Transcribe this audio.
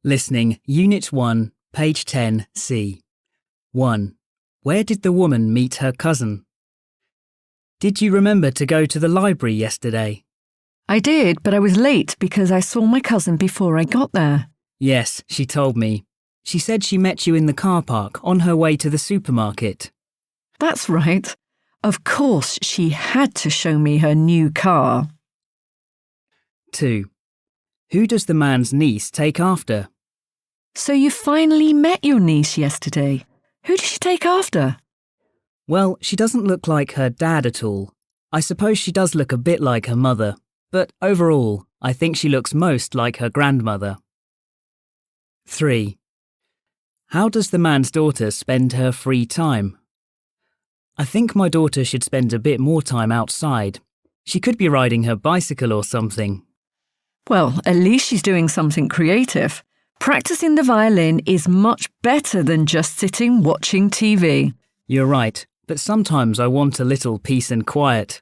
Listening, Unit 1, page 10, C. 1. Where did the woman meet her cousin? Did you remember to go to the library yesterday? I did, but I was late because I saw my cousin before I got there. Yes, she told me. She said she met you in the car park on her way to the supermarket. That's right. Of course, she had to show me her new car. 2. Who does the man's niece take after? So you finally met your niece yesterday. Who did she take after? Well, she doesn't look like her dad at all. I suppose she does look a bit like her mother, but overall, I think she looks most like her grandmother. 3. How does the man's daughter spend her free time? I think my daughter should spend a bit more time outside. She could be riding her bicycle or something. Well, at least she's doing something creative. Practicing the violin is much better than just sitting watching TV. You're right, but sometimes I want a little peace and quiet.